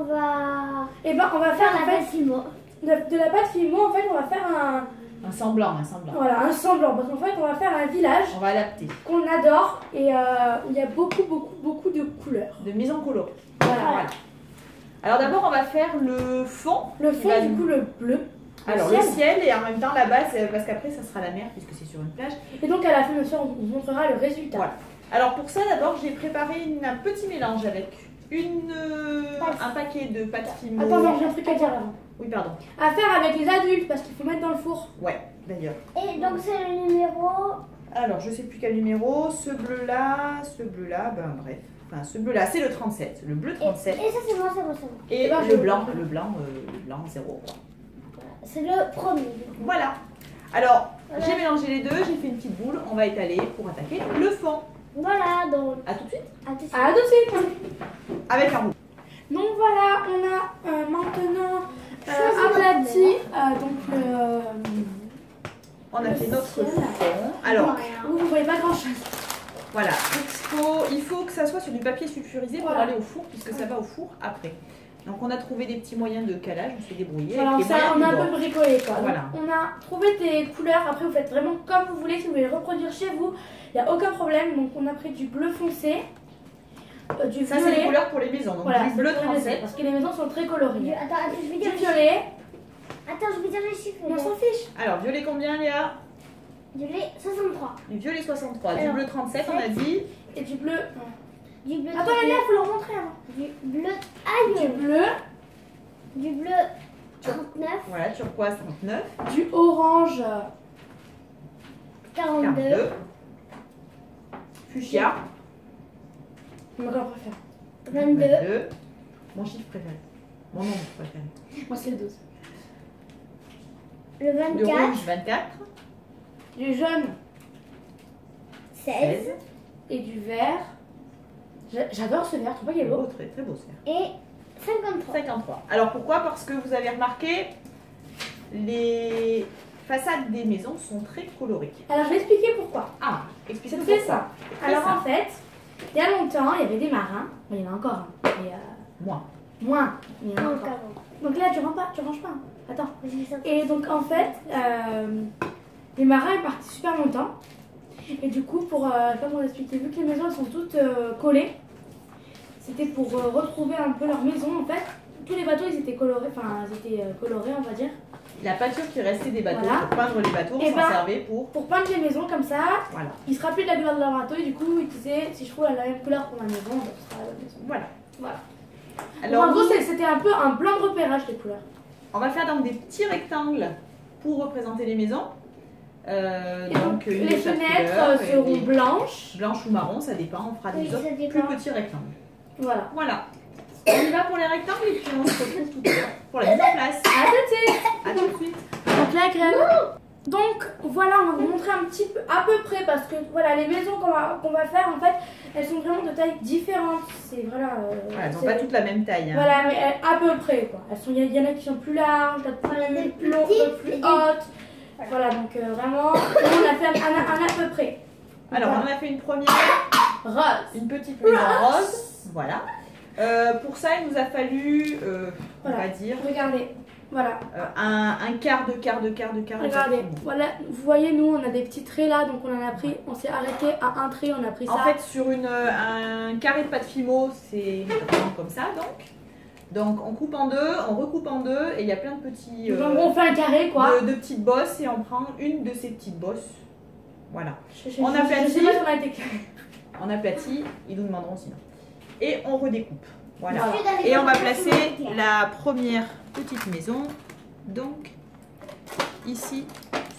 on va... Et ben on va faire la pâte Fimo. De la pâte Fimo, en fait, on va faire un semblant. Voilà, un semblant. Parce qu'en fait, on va faire un village. On va adapter. Qu'on adore et il y a beaucoup de couleurs. De mise en couleur. Voilà. Alors d'abord, on va faire le fond. Le fond, du coup, le bleu. Alors le ciel et en même temps la base, parce qu'après ça sera la mer puisque c'est sur une plage. Et donc à la fin, bien sûr, on vous montrera le résultat. Voilà. Alors pour ça, d'abord, j'ai préparé un petit mélange avec un paquet de pâte Fimo. Attends, j'ai un truc à dire avant. Oui, pardon. À faire avec les adultes parce qu'il faut mettre dans le four. Ouais, d'ailleurs. Et donc c'est le numéro... Alors je sais plus quel numéro, ce bleu là, ben bref. Enfin, ce bleu là, c'est le 37, le bleu 37. Et ça, c'est moi, c'est moi. Et ben, le blanc 0. C'est le premier. Voilà. Alors, j'ai mélangé les deux, j'ai fait une petite boule. On va étaler pour attaquer le fond. Voilà, donc... A tout de suite. À tout de suite. À tout de suite. Avec un rouleau. Donc voilà, on a maintenant aplati. On a fait notre fond. Alors, vous voyez pas grand chose. Voilà, il faut que ça soit sur du papier sulfurisé pour aller au four, puisque ça va au four après. Donc on a trouvé des petits moyens de calage, on s'est débrouillé. Voilà, on a un peu bricolé quoi. Voilà. Donc, on a trouvé des couleurs, après vous faites vraiment comme vous voulez, si vous voulez le reproduire chez vous, il n'y a aucun problème. Donc on a pris du bleu foncé, du ça violet. c'est les couleurs pour les maisons, donc voilà, du bleu 37. parce que les maisons sont très colorées. Attends, je vais dire Du violet. Attends, je vais dire les chiffres. On s'en fiche. Alors violet combien Léa? Violet 63. Du violet 63, alors, du bleu 37 on a dit. Et du bleu... Du bleu... Attends Léa, il faut leur montrer avant. Du bleu... Ah, du bleu... Du bleu 39. Voilà, turquoise 39. Du orange 42. Fuchsia. Mon corps préféré. 22. Mon chiffre préféré. Mon nombre préféré. Moi c'est le 12. Le Du 24. rouge 24. Du jaune 16. et du vert. J'adore ce vert, tu vois qu'il est beau. Très très beau ce vert. Et 53. 53. Alors pourquoi? Parce que vous avez remarqué, les façades des maisons sont très colorées. Alors je vais expliquer pourquoi. Ah, expliquez-nous C'est pourquoi. ça. Alors en fait, il y a longtemps, il y avait des marins. Bon, il y en a encore un. Mais Moi. moins. Mais il y en a Donc, encore. Donc là, tu ranges pas. Attends. avant. Et donc en fait, les marins ils partent super longtemps. Et du coup, pour, comme on expliquait, vu que les maisons elles sont toutes collées, c'était pour retrouver un peu leur maison en fait. Tous les bateaux ils étaient colorés, on va dire. La peinture qui restait des bateaux, Voilà. pour peindre les bateaux, Et on s'en servait pour... Pour peindre les maisons comme ça, Voilà. ils se rappelaient de la couleur de leur bateau et du coup ils disaient si je trouve la même couleur pour ma maison, ben, ce sera la même maison. Voilà. Voilà. Alors, En gros, c'était un peu un blanc de repérage les couleurs. on va faire donc des petits rectangles pour représenter les maisons. Et donc une les de chaque fenêtres couleur, et seront des- blanches. blanches ou marron, ça dépend. On fera Oui, des ça autres plus dépend. petits rectangles. Voilà. Voilà. On y va pour les rectangles et puis on se retrouve tout à l'heure pour la mise en place. À tout de suite. A tout de suite. Donc la crème. Donc voilà, on va vous montrer un petit peu, à peu près, parce que voilà, les maisons qu'on va faire, en fait, elles sont vraiment de tailles différentes. C'est voilà. Voilà, elles n'ont c'est- pas toutes la même taille. Hein. Voilà, mais à peu près quoi. Il y en a qui sont plus larges, d'autres plus longues, d'autres plus hautes. Voilà, donc vraiment, on a fait un à peu près. Alors, Voilà. on en a fait une première, Rose. une petite maison rose. Voilà. Pour ça, il nous a fallu, on Voilà. va dire, Regardez, voilà. un quart de quart. Regardez, voilà, vous voyez, nous on a des petits traits là, donc on s'est arrêté à un trait, on a pris ça. En fait, sur un carré de pâte Fimo, c'est vraiment comme ça, donc. Donc, on coupe en deux, on recoupe en deux, et il y a plein de petits... Donc, en gros, on fait un carré quoi. de petites bosses, et on prend une de ces petites bosses. Voilà. On Je aplatit. sais pas si on a été clair. On aplatit, ils nous demanderont sinon. Et on redécoupe. Voilà. Voilà. Et on va placer la première petite maison, donc, ici,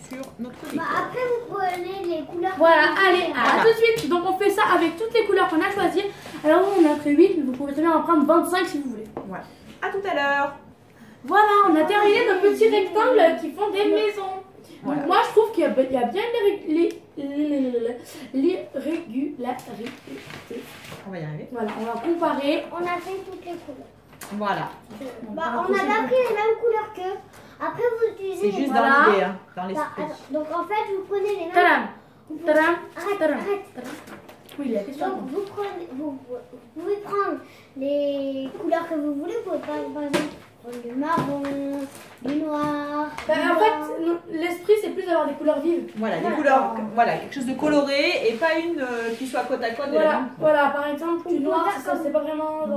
sur notre Bah, décor. après, vous prenez les couleurs. Voilà, allez, à Voilà. tout de suite. Donc on fait ça avec toutes les couleurs qu'on a choisies. Alors nous on a pris 8, mais vous pouvez très bien en prendre 25 si vous voulez. Voilà. À tout à l'heure. Voilà, on a terminé nos petits rectangles qui font des maisons. Voilà. Donc moi je trouve qu'il y a bien l'irrégularité. On va y arriver. Voilà, on va comparer. On a fait toutes les couleurs. Voilà. Bah, on a pas pris les mêmes couleurs qu'eux. Après, vous utilisez. C'est juste Voilà. dans l'idée, hein, dans Bah, l'esprit. attends, donc en fait, vous prenez les mêmes. Tadam, Vous tadam, Arrête, tadam. arrête. Oui, la question. Donc vous pouvez prendre les couleurs que vous voulez. Vous pouvez pas, par exemple, prendre du marron, du noir. Bah, du en blanc. fait, l'esprit, c'est plus d'avoir des couleurs vives. Voilà, des couleurs, voilà, quelque chose de coloré et pas une qui soit côte à côte de la Voilà, même couleur. voilà, par exemple, du Ou noir, d'accord. c'est pas vraiment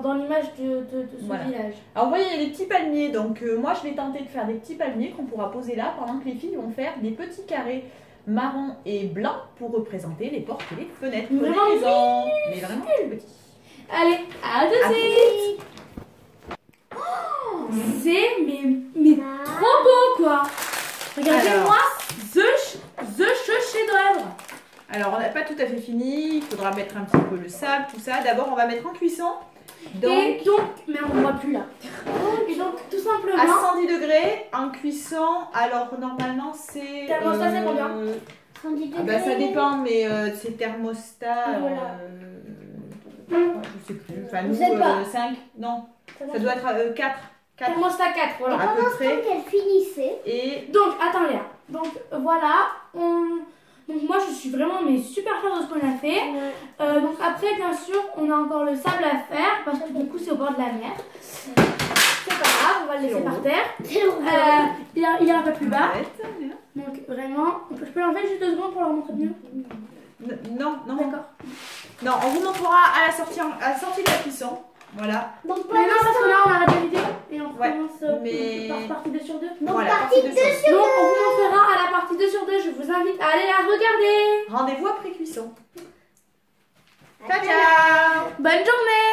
dans l'image de ce Voilà. village. Alors, vous voyez, il y a des petits palmiers. Donc, moi, je vais tenter de faire des petits palmiers qu'on pourra poser là pendant que les filles vont faire des petits carrés marron et blanc pour représenter les portes et les fenêtres de Vraiment la maison. Mais vraiment tout petits. Allez, à de À suite. C'est mais trop beau quoi. Regardez-moi the chef-d'œuvre. Alors, on n'a pas tout à fait fini. Il faudra mettre un petit peu le sable, tout ça. D'abord, on va mettre en cuisson. Et donc, mais on ne voit plus là. Et donc, tout simplement. À 110 degrés, en cuisson. Alors, normalement, c'est. Thermostat, c'est combien 110 Ah bah, ça degrés. dépend, mais c'est thermostat. Voilà. Je sais plus. Enfin, Je nous, sais pas. 5. Non, ça doit être 4. Thermostat 4, voilà. À peu Pendant près. qu'elle finissait, Et Donc, attends Léa. Donc, voilà. Donc, moi, je suis vraiment mais super fière de ce qu'on a fait. Donc, après, bien sûr, on a encore le sable à faire parce que du coup, c'est au bord de la mer. C'est pas grave, on va le laisser par terre. Il est un peu plus bas. Donc, vraiment, je peux l'enlever juste 2 secondes pour leur montrer mieux. Non, non. D'accord. Non, on vous montrera à la sortie de la cuisson. Voilà. donc Mais non, parce que là, on arrête la vidéo et on Ouais, recommence mais- par partie 2 sur 2. donc Voilà, partie partie 2 2 sur Donc, on vous montrera à la partie 2 sur 2. Je vous invite à aller la regarder. Rendez-vous après cuisson. À Ciao, ciao. Bonne journée.